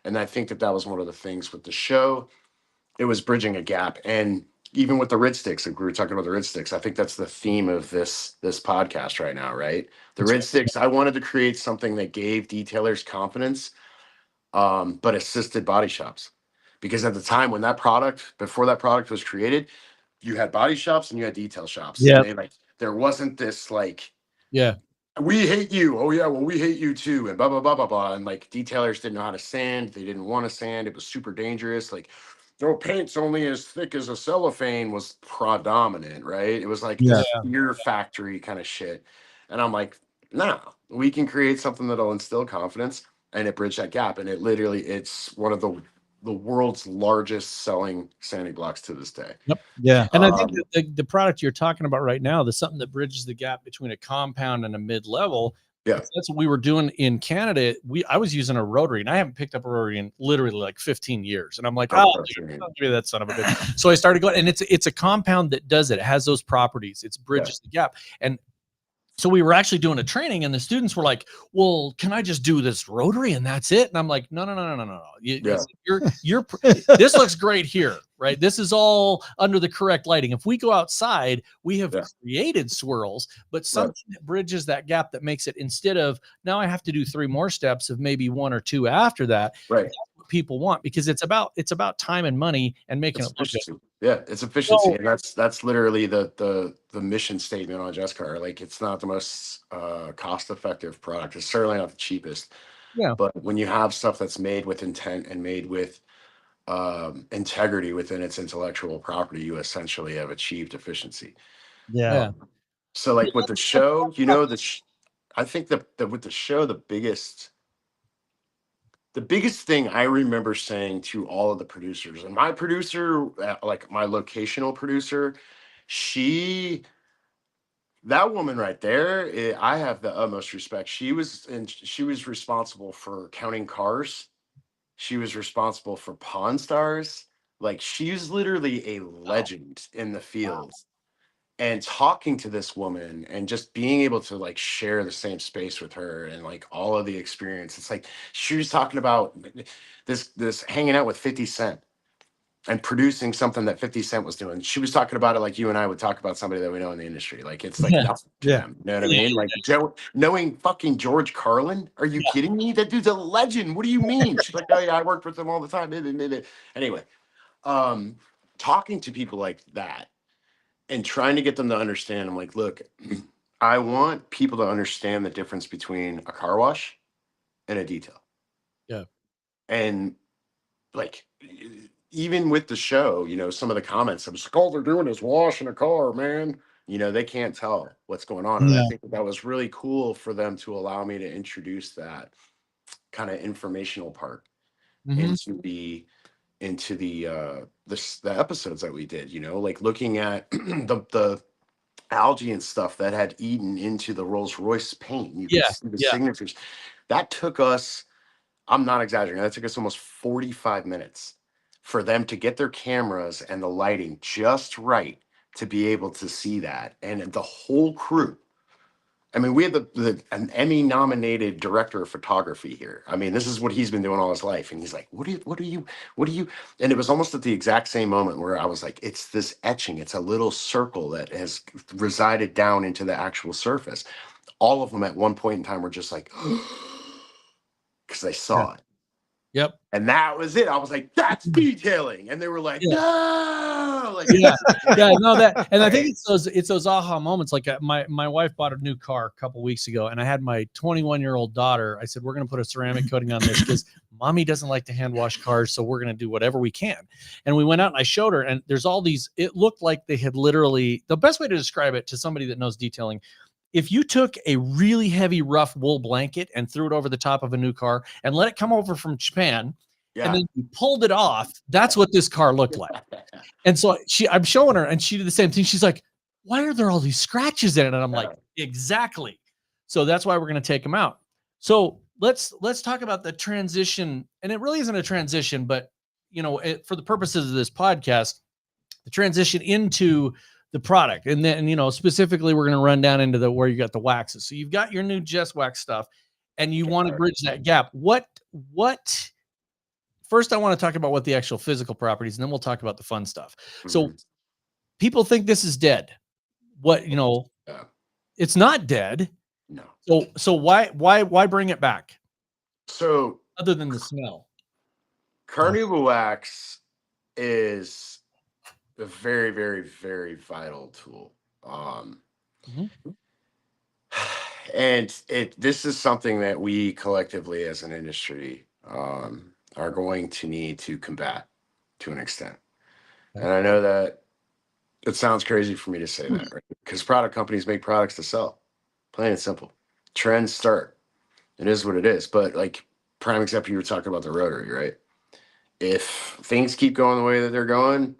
And I think that was one of the things with the show. It was bridging a gap, and even with the Rid Sticks, like we were talking about the Rid Sticks, I think that's the theme of this podcast right now, right? The Rid Sticks, I wanted to create something that gave detailers confidence, but assisted body shops. Because at the time when before that product was created, you had body shops and you had detail shops. Yeah. And there wasn't this like, yeah, we hate you. Oh yeah, well, we hate you too. And blah, blah, blah, blah, blah. And like detailers didn't know how to sand. They didn't want to sand. It was super dangerous. Like, no, paint's only as thick as a cellophane was predominant, right? It was like this fear factory kind of shit. And I'm like, nah, we can create something that'll instill confidence, and it bridged that gap. And it's one of the world's largest selling sanding blocks to this day. Yep. Yeah. And I think that the product you're talking about right now, there's something that bridges the gap between a compound and a mid-level. Yeah. That's what we were doing in Canada. I was using a rotary, and I haven't picked up a rotary in literally like 15 years. And I'm like, dude, I'll give you that son of a bitch. So I started going, and it's a compound that does it. It has those properties. It bridges the gap. And so we were actually doing a training, and the students were like, well, can I just do this rotary and that's it? And I'm like, no. You're this looks great here, right? This is all under the correct lighting. If we go outside, we have created swirls, but something that bridges that gap, that makes it, instead of now I have to do 3 more steps of maybe 1 or 2 after that. Right. That's what people want, because it's about time and money and making it look good. Yeah, it's efficiency, and that's literally the mission statement on Jess Car. Like, it's not the most cost-effective product. It's certainly not the cheapest. Yeah. But when you have stuff that's made with intent and made with integrity within its intellectual property, you essentially have achieved efficiency. Yeah. So, like with the show, you know, I think that with the show, the biggest thing I remember saying to all of the producers, and my producer, like my locational producer, that woman right there, I have the utmost respect. She was responsible for counting cars. She was responsible for Pawn Stars. Like, she's literally a legend in the field. And talking to this woman and just being able to like share the same space with her and like all of the experience, it's like she was talking about this hanging out with 50 Cent and producing something that 50 Cent was doing. She was talking about it like you and I would talk about somebody that we know in the industry. Like, it's like nothing to them. You know what I mean? Like, knowing fucking George Carlin. Are you kidding me? That dude's a legend. What do you mean? She's like, oh yeah, I worked with him all the time. Anyway, talking to people like that and trying to get them to understand, I'm like, look, I want people to understand the difference between a car wash and a detail. Yeah. And like, even with the show, you know, some of the comments, all they're doing is washing a car, man. You know, they can't tell what's going on. And I think that was really cool for them to allow me to introduce that kind of informational part into the episodes that we did, you know, like looking at the algae and stuff that had eaten into the Rolls-Royce paint. You could see the signatures. That took us, I'm not exaggerating, that took us almost 45 minutes for them to get their cameras and the lighting just right to be able to see that. And the whole crew, I mean, we had an Emmy-nominated director of photography here. I mean, this is what he's been doing all his life. And he's like, what do you? And it was almost at the exact same moment where I was like, it's this etching. It's a little circle that has resided down into the actual surface. All of them at one point in time were just like, because they saw it. Yep. And that was it. I was like, that's detailing. And they were like, no. Like, no, that. And I think it's those aha moments. Like, my wife bought a new car a couple weeks ago, and I had my 21-year-old daughter. I said, we're going to put a ceramic coating on this because mommy doesn't like to hand wash cars, so we're going to do whatever we can. And we went out and I showed her, and there's all these, it looked like they had literally, the best way to describe it to somebody that knows detailing, if you took a really heavy, rough wool blanket and threw it over the top of a new car and let it come over from Japan, and then you pulled it off, that's what this car looked like. And so I'm showing her, and she did the same thing. She's like, why are there all these scratches in it? And I'm like, exactly. So that's why we're going to take them out. So let's talk about the transition. And it really isn't a transition, but for the purposes of this podcast, the transition into the product. And then, specifically, we're going to run down into where you got the waxes. So you've got your new Just Wax stuff, and you want to bridge that gap. First, I want to talk about what the actual physical properties, and then we'll talk about the fun stuff. So people think this is dead. It's not dead. No. So why bring it back? So other than the smell, carnauba wax is a very, very, very vital tool. And this is something that we collectively as an industry are going to need to combat to an extent. And I know that it sounds crazy for me to say that, right? Because product companies make products to sell, plain and simple. Trends start. It is what it is. But like prime example, you were talking about the rotary, right? If things keep going the way that they're going,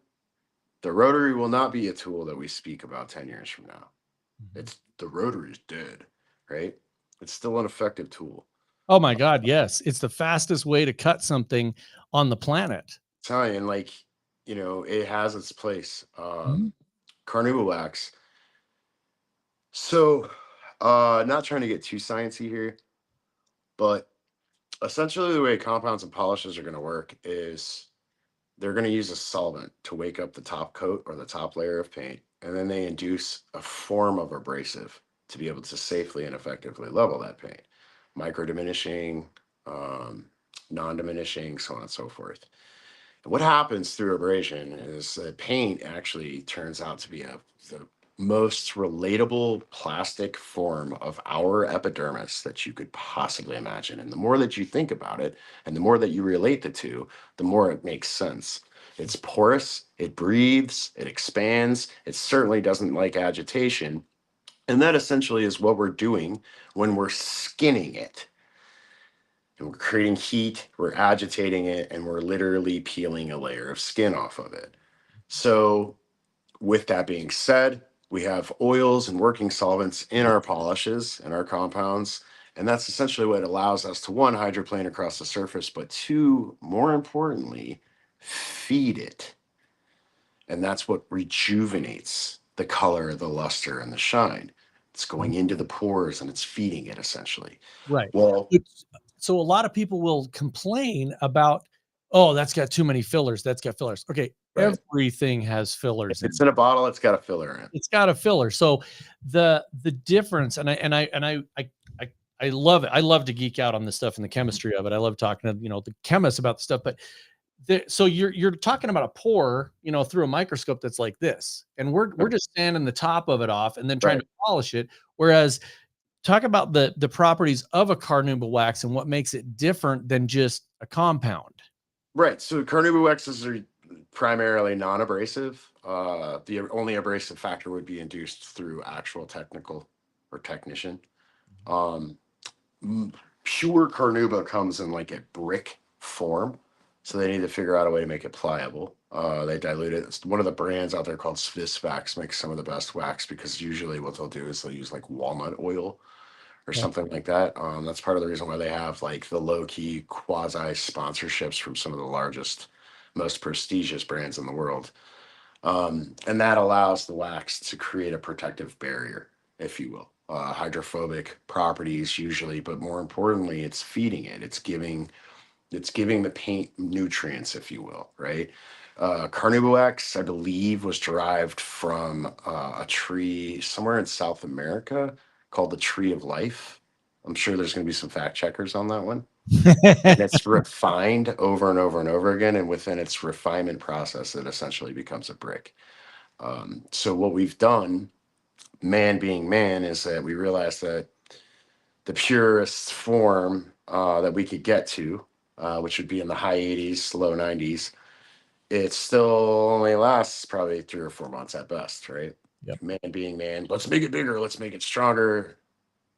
the rotary will not be a tool that we speak about 10 years from now. The rotary is dead, right? It's still an effective tool. Oh my God, yes. It's the fastest way to cut something on the planet. I'm telling you, and it has its place. Carnauba wax. So, not trying to get too sciencey here, but essentially the way compounds and polishes are going to work is they're going to use a solvent to wake up the top coat or the top layer of paint, and then they induce a form of abrasive to be able to safely and effectively level that paint. Micro diminishing, non-diminishing, so on and so forth. And what happens through abrasion is that paint actually turns out to be the most relatable plastic form of our epidermis that you could possibly imagine. And the more that you think about it, and the more that you relate the two, the more it makes sense. It's porous, it breathes, it expands, it certainly doesn't like agitation. And that essentially is what we're doing when we're skinning it. And we're creating heat, we're agitating it, and we're literally peeling a layer of skin off of it. So with that being said, we have oils and working solvents in our polishes and our compounds. And that's essentially what allows us to, one, hydroplane across the surface, but two, more importantly, feed it. And that's what rejuvenates the color, the luster, and the shine. It's going into the pores and it's feeding it essentially. Right. Well, so a lot of people will complain about, oh, that's got too many fillers. That's got fillers. Okay. Right. Everything has fillers. If it's in a bottle, it's got a filler in it. It's got a filler. So the difference, and I love it. I love to geek out on this stuff and the chemistry of it. I love talking to, the chemists about the stuff, but so you're talking about a pore, through a microscope that's like this, and we're just sanding the top of it off and then trying to polish it. Whereas talk about the properties of a carnauba wax and what makes it different than just a compound. Right. So carnauba waxes are primarily non-abrasive. The only abrasive factor would be induced through actual technical or technician. Pure carnauba comes in like a brick form. So they need to figure out a way to make it pliable. They dilute it. It's one of the brands out there called Swiss Wax makes some of the best wax, because usually what they'll do is they'll use like walnut oil or something like that. That's part of the reason why they have like the low-key quasi sponsorships from some of the largest, most prestigious brands in the world. And that allows the wax to create a protective barrier, if you will. Hydrophobic properties usually, but more importantly, it's feeding it. It's giving the paint nutrients, if you will, right? Carnauba wax, I believe, was derived from a tree somewhere in South America called the Tree of Life. I'm sure there's going to be some fact checkers on that one. And it's refined over and over and over again. And within its refinement process, it essentially becomes a brick. So what we've done, man being man, is that we realized that the purest form that we could get to which would be in the high 80s, low 90s, it still only lasts probably 3 or 4 months at best, right? Yep. Man being man, let's make it bigger, let's make it stronger.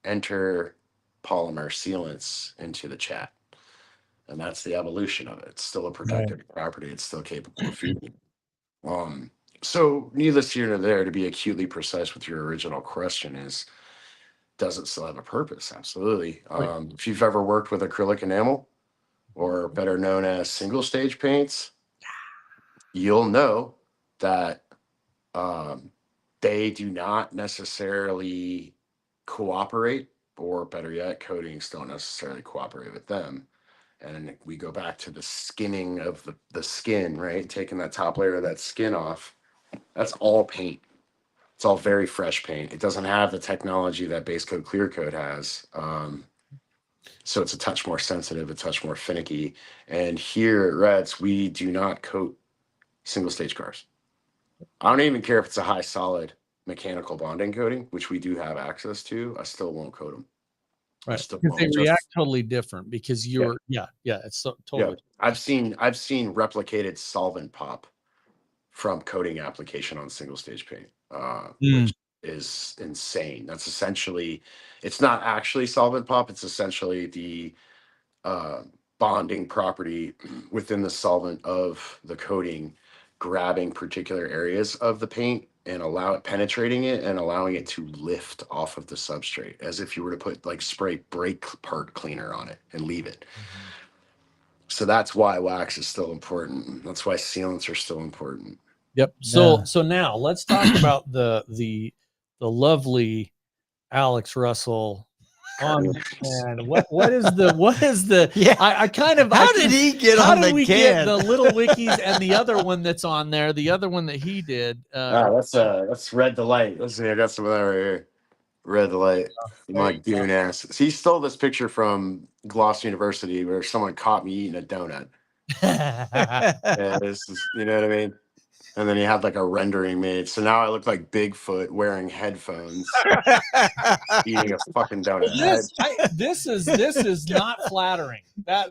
Enter polymer sealants into the chat. And that's the evolution of it. It's still a protected property. It's still capable of feeding. So needless here and there, to be acutely precise with your original question is, does it still have a purpose? Absolutely. If you've ever worked with acrylic enamel, or better known as single stage paints, you'll know that they do not necessarily cooperate, or better yet, coatings don't necessarily cooperate with them. And we go back to the skinning of the skin, right? Taking that top layer of that skin off. That's all paint. It's all very fresh paint. It doesn't have the technology that base coat clear coat has. So it's a touch more sensitive, a touch more finicky. And here at Reds, we do not coat single stage cars. I don't even care if it's a high solid mechanical bonding coating, which we do have access to. I still won't coat them. Right. Because they react totally different because you're, it's so, totally. Yeah. I've seen replicated solvent pop from coating application on single stage paint, which is insane. That's essentially, it's not actually solvent pop. It's essentially the bonding property within the solvent of the coating, grabbing particular areas of the paint and penetrating it and allowing it to lift off of the substrate, as if you were to put like spray brake part cleaner on it and leave it. So that's why wax is still important. That's why sealants are still important. Yep. So now let's talk about the lovely Alex Russell. And what is the I kind of, how did he get how on did the we can? get the little wikis and the other one that's on there, the other one that he did? That's Red Delight. Let's see, I got some of that right here. Red Delight. My goon ass. He stole this picture from Gloss University where someone caught me eating a donut. Yeah, this is, you know what I mean? And then he had like a rendering made. So now I look like Bigfoot wearing headphones, eating a fucking donut. This is not flattering. Okay.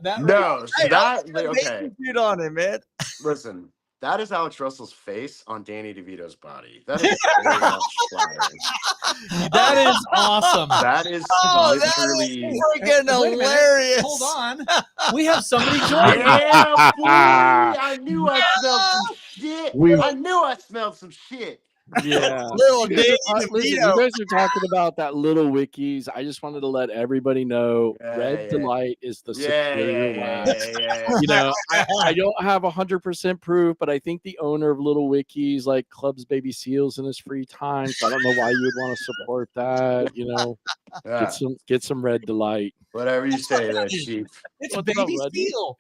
Dude on it, man. Listen, that is Alex Russell's face on Danny DeVito's body. That is very much flattering. That is awesome. That is literally freaking hilarious. Hold on. We have somebody joining. Yeah, boy. I knew I smelled some shit. I knew I smelled some shit. Yeah. Listen, you guys are talking about that little wikis. I just wanted to let everybody know Red Delight is the superior wax. You know, I don't have 100% proof, but I think the owner of Little Wikis like clubs baby seals in his free time. So I don't know why you would want to support that. You know, get some Red Delight. Whatever you say, there, Chief. It's a baby seal.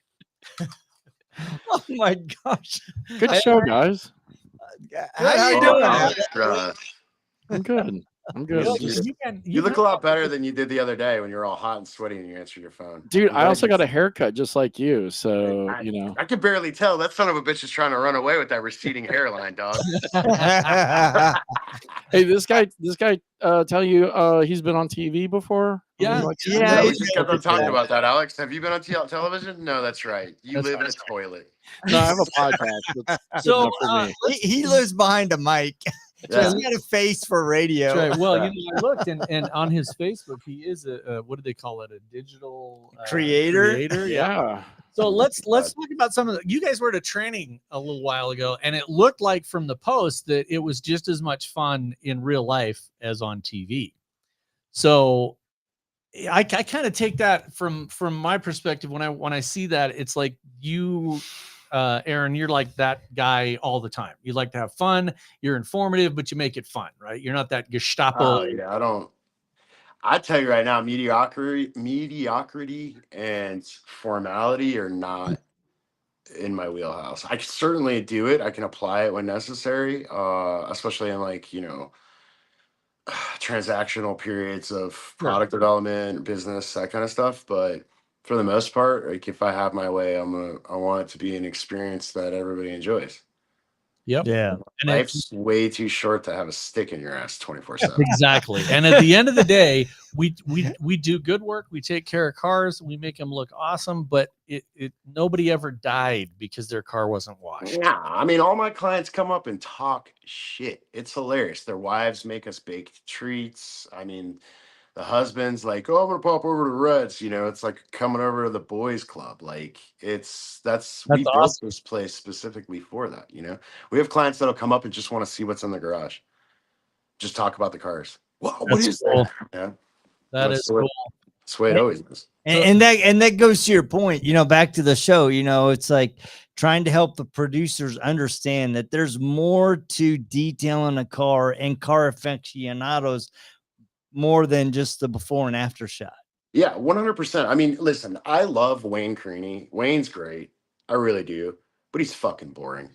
Oh my gosh. Good show, guys. How you doing? I'm good. I'm good. You look a lot better than you did the other day when you were all hot and sweaty and you answered your phone. Dude, I also got a haircut just like you. So, you know. I could barely tell. That son of a bitch is trying to run away with that receding hairline, dog. Hey, this guy tell you he's been on TV before? Yeah. We just kept on talking about that, Alex. Have you been on television? No, that's right. You live in a toilet. No, I have a podcast. So he lives behind a mic. Yeah. He's got a face for radio. Right. Well, you know, I looked and on his Facebook, he is a what do they call it? A digital creator. Yeah. So let's talk about some of the. You guys were at a training a little while ago, and it looked like from the post that it was just as much fun in real life as on TV. So I kind of take that from my perspective when I see that, it's like you. Eron, you're like that guy all the time. You like to have fun. You're informative, but you make it fun, right? You're not that Gestapo. Oh, yeah, I tell you right now, mediocrity and formality are not in my wheelhouse. I can certainly do it. I can apply it when necessary, especially in like, you know, transactional periods of product development, business, that kind of stuff. But for the most part, like if I have my way, I want it to be an experience that everybody enjoys. Yep. Yeah. And life's way too short to have a stick in your ass 24/7. Exactly. And at the end of the day, we do good work. We take care of cars. We make them look awesome, but nobody ever died because their car wasn't washed. Yeah, I mean, all my clients come up and talk shit. It's hilarious. Their wives make us bake treats. I mean, the husband's like, "Oh, I'm gonna pop over to Red's." It's like coming over to the boys' club. Like we built awesome. this place specifically for that. We have clients that'll come up and just want to see what's in the garage, just talk about the cars. Wow, what is cool. that? Yeah, That is cool. That's the way it always is. And that goes to your point, back to the show, it's like trying to help the producers understand that there's more to detailing a car and car aficionados more than just the before and after shot. Yeah, 100%. I mean, listen, I love Wayne Creaney. Wayne's great. I really do. But he's fucking boring.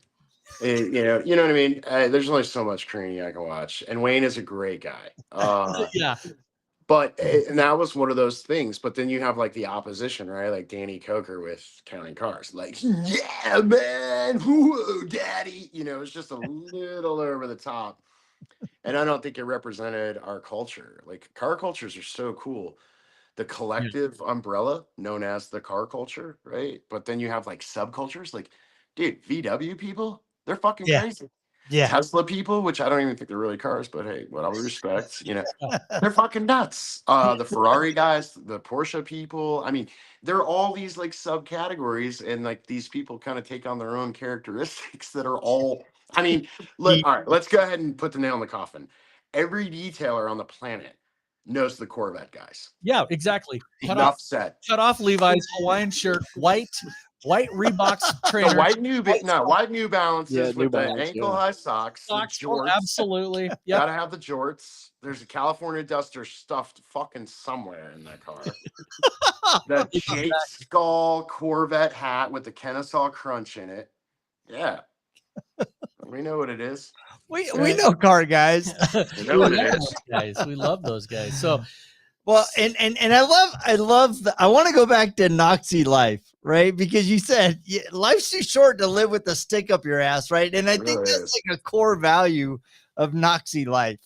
You know what I mean? There's only so much Creaney I can watch. And Wayne is a great guy. Yeah. But and that was one of those things. But then you have like the opposition, right? Like Danny Coker with Counting Cars. Like, yeah, man. Whoa, daddy. It's just a little over the top. And I don't think it represented our culture. Like, car cultures are so cool. The collective umbrella known as the car culture, right? But then you have like subcultures. Like, dude, VW people, they're fucking crazy. Yeah. Tesla people, which I don't even think they're really cars, but hey, what I respect, they're fucking nuts. The Ferrari guys, the Porsche people. I mean, there are all these like subcategories, and like these people kind of take on their own characteristics that are all. I mean, look, all right, let's go ahead and put the nail in the coffin. Every detailer on the planet knows the Corvette guys. Yeah, exactly. Enough said. Cut off Levi's Hawaiian shirt, white Reeboks trainers, white New Balances with the ankle-high socks. Jorts. Absolutely. Yeah. Gotta have the jorts. There's a California Duster stuffed fucking somewhere in that car. The Jake Skull Corvette hat with the Kennesaw Crunch in it. Yeah. We know what it is. We know car guys. We know what it is. Guys. We love those guys. So, well, and I want to go back to Knoxy life, right? Because you said life's too short to live with a stick up your ass, right? And I think that's like a core value of Knoxy life.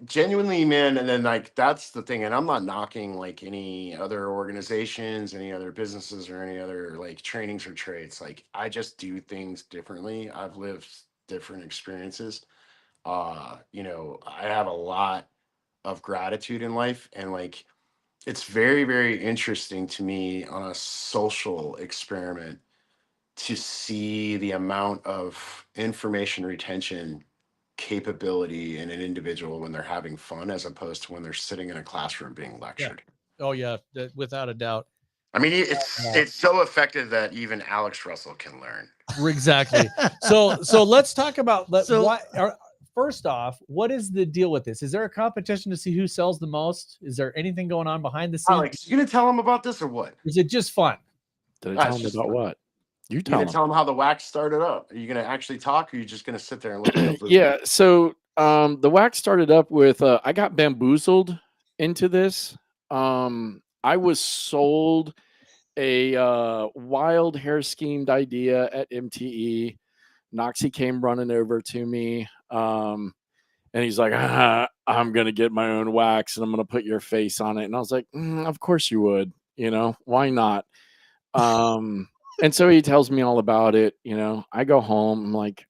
Genuinely, man. And then like that's the thing. And I'm not knocking like any other organizations, any other businesses, or any other like trainings or trades. Like I just do things differently. I've lived different experiences. I have a lot of gratitude in life, and like it's very, very interesting to me on a social experiment to see the amount of information retention capability in an individual when they're having fun as opposed to when they're sitting in a classroom being lectured. Oh yeah, without a doubt. I mean, it's so effective that even Alex Russell can learn. Exactly. So let's talk about first off, what is the deal with this? Is there a competition to see who sells the most? Is there anything going on behind the scenes? Alex, you gonna tell him about this or what? Is it just fun? Did I tell him about what? You tell him how the wax started up. Are you gonna actually talk, or are you just gonna sit there and look at it? Yeah. So the wax started up with I got bamboozled into this. I was sold a wild hair schemed idea at MTE. Knoxy came running over to me. And he's like, I'm going to get my own wax and I'm going to put your face on it. And I was like, of course you would, why not? And so he tells me all about it. I go home. I'm like,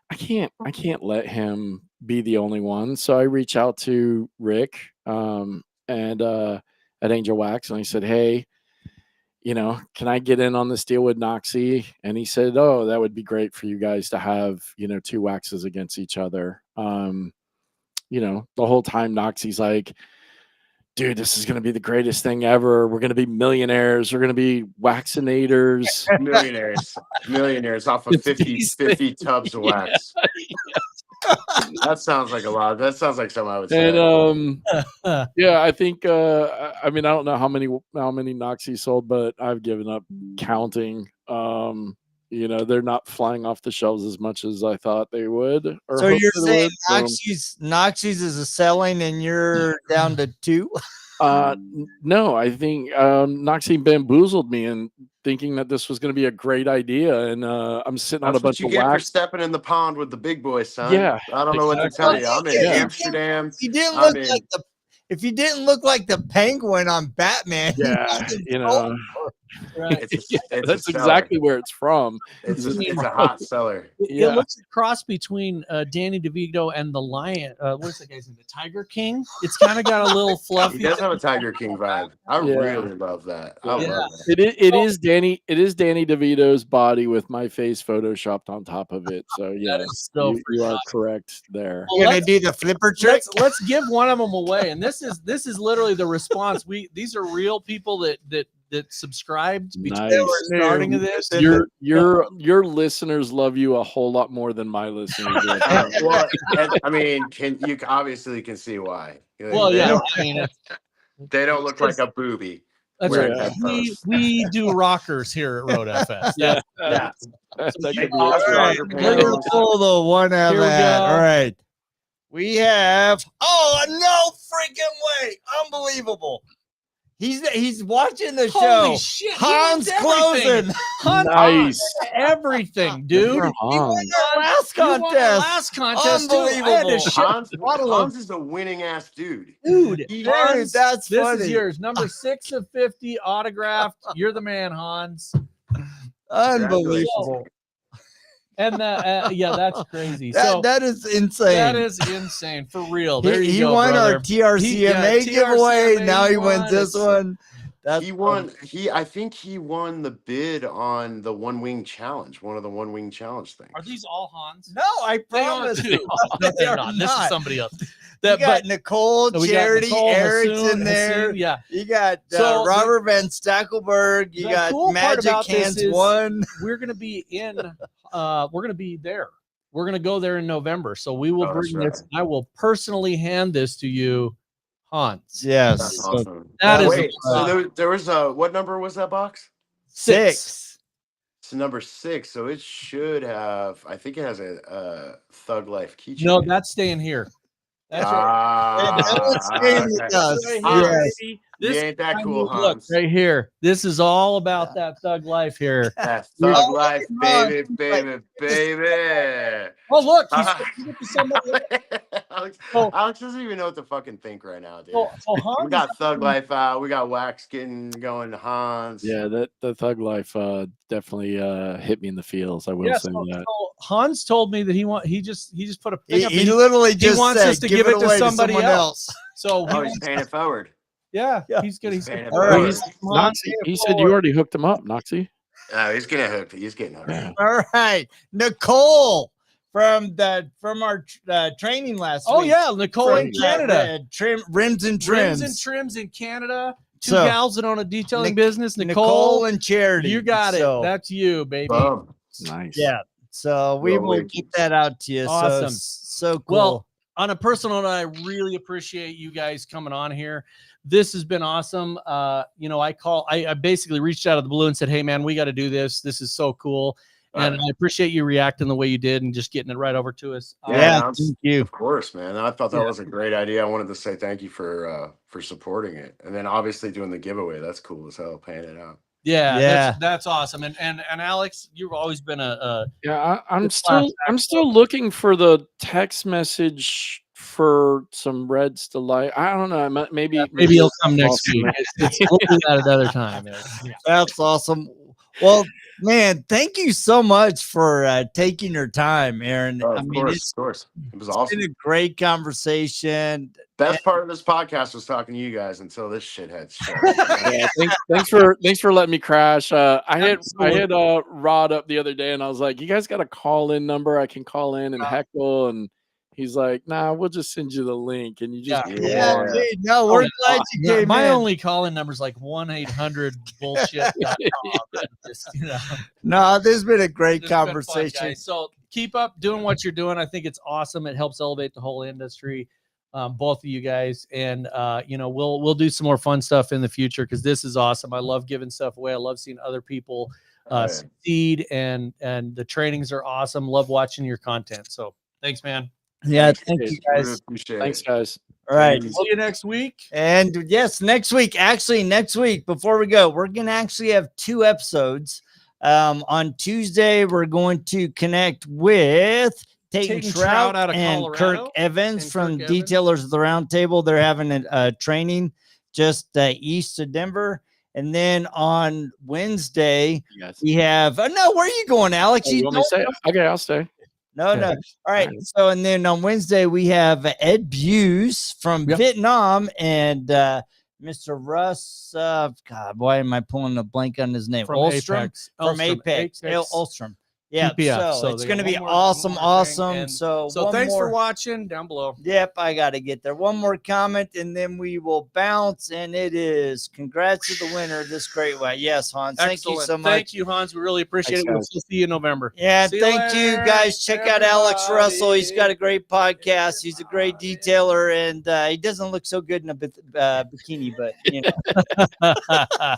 I can't let him be the only one. So I reach out to Rick, and at Angel Wax. And I said, hey, can I get in on this deal with Knoxy? And he said, oh, that would be great for you guys to have, two waxes against each other. The whole time Knoxy's like, dude, this is going to be the greatest thing ever. We're going to be millionaires. We're going to be waxinators. millionaires off of 50 tubs of wax. That sounds like a lot. That sounds like something I would say. And yeah, I think I mean, I don't know how many Knoxy sold, but I've given up counting. They're not flying off the shelves as much as I thought they would. So you're saying Knoxy's is selling and you're down to 2? No, I think Knoxy bamboozled me and thinking that this was going to be a great idea, and I'm sitting on a bunch of wax. For stepping in the pond with the big boys, son. Yeah, I don't know what to tell you. I'm in Amsterdam. He didn't look like if you didn't look like the Penguin on Batman, Yeah, you know, Right. that's exactly where it's from. It's a hot seller. It looks a cross between Danny DeVito and the lion. What's that guy's name? The Tiger King. It's kind of got a little fluffy. He does have a Tiger King vibe. I really love that. I love that. It is Danny DeVito's body with my face photoshopped on top of it. So yeah, you are correct there. You're gonna do the flipper trick. Let's give one of them away, and this is literally the response. These are real people that subscribed between the starting of this. Your listeners love you a whole lot more than my listeners do. Well, I mean, you obviously can see why. Well, yeah, I mean, they don't look like a booby. That's right. We do rockers here at RoadFS. Yeah. We'll pull the one out of that. All right. We have no freaking way. Unbelievable. He's watching the Holy show. Shit, Hans closing. Nice. Everything, dude. He won our last contest. Unbelievable. Hans is a winning ass dude. Dude, that's this funny. Is yours. Number 6 of 50 autographed. You're the man, Hans. Unbelievable. And that's crazy. That is insane. That is insane for real. There you go. He won brother. our TRCMA giveaway. Now he wins this one. He won. I think he won the bid on the One Wing Challenge. One of the One Wing Challenge things. Are these all Hans? No, I promise. No, they're not. This is somebody else. You got Nicole, Charity, Eric's in there. Yeah. You got Robert Van Stackelberg. You got Magic Hands 1. We're gonna be in. We're gonna be there. We're gonna go there in November. So we will bring this. I will personally hand this to you, Hans. Yes. That's awesome. So there was what number was that box? 6. It's number 6. So it should have. I think it has a Thug Life keychain. No, that's staying here. That's right. This ain't that cool, Hans. Look right here. This is all about that Thug Life here. That Thug Life, baby. Oh, look. He's somebody. Alex doesn't even know what to fucking think right now, dude. We got Thug Life out. We got Wax getting going to Hans. Yeah, the Thug Life definitely hit me in the feels. I will say that. So Hans told me that he just put a thing up. He literally just wants us to give it to somebody else. So he's paying it forward. Yeah, he's gonna. Knoxy, he said you already hooked him up, Knoxy. He's getting hooked. He's getting hooked. Yeah. All right, Nicole from our training last week. Oh yeah, Nicole in Canada. Rims and trims. Rims and trims in Canada. Two gals that own a detailing business. Nicole and Charity. You got it. That's you, baby. Nice. Yeah. So we will get that out to you. Awesome. So cool. Well, on a personal note, I really appreciate you guys coming on here. This has been awesome. I basically reached out of the blue and said, hey man, we got to do this. This is so cool. And I appreciate you reacting the way you did and just getting it right over to us. Thank you. Of course, man. I thought that was a great idea. I wanted to say thank you for supporting it. And then obviously doing the giveaway. That's cool as hell, paying it out. Yeah. That's awesome. And Alex, you've always been I'm still looking for the text message for some Reds Delight. I don't know. Maybe he'll come next week. We'll do that another time. That's awesome. Well, man, thank you so much for taking your time, Aaron. Of course. It was awesome. It's been a great conversation. Best part of this podcast was talking to you guys until this shithead showed. Yeah, thanks for letting me crash. I had Rod up the other day, and I was like, "You guys got a call-in number? I can call in and heckle." And he's like, "Nah, we'll just send you the link." And you just dude, no, we're glad you came. My only call-in number is like 1-800-bullshit. No, this has been a great conversation. Fun, so keep up doing what you're doing. I think it's awesome. It helps elevate the whole industry. Both of you guys, and we'll do some more fun stuff in the future because this is awesome. I love giving stuff away. I love seeing other people succeed, and the trainings are awesome. Love watching your content. So thanks, man. Yeah, thank you guys. Thanks, guys. All right, see you next week. And yes, next week. Actually, next week before we go, we're gonna actually have 2 episodes. On Tuesday, we're going to connect with Tatum Tatum Trout Trout out of and Colorado, Kirk Evans and from Kirk Evans. Detailers of the Roundtable. They're having a training just east of Denver. And then on Wednesday, we have no. Where are you going, Alex? You want me to say? Okay, I'll stay. No. All right. So, and then on Wednesday, we have Ed Buse from Vietnam and Mr. Russ. God, why am I pulling a blank on his name? From Ulstrom. Apex. From Apex. Ulstrom. Yeah. PPF. So it's they going to got be one more thing. awesome. And So thanks for watching down below. Yep, I got to get there. One more comment, and then we will bounce. And it is congrats to the winner of this great way. Yes, Hans. Excellent. Thank you so much. Thank you, Hans. We really appreciate it. We'll see you in November. Yeah, See thank you, later, guys. Check out Alex everybody. Russell. He's got a great podcast. He's a great detailer, and he doesn't look so good in a bikini, but you know.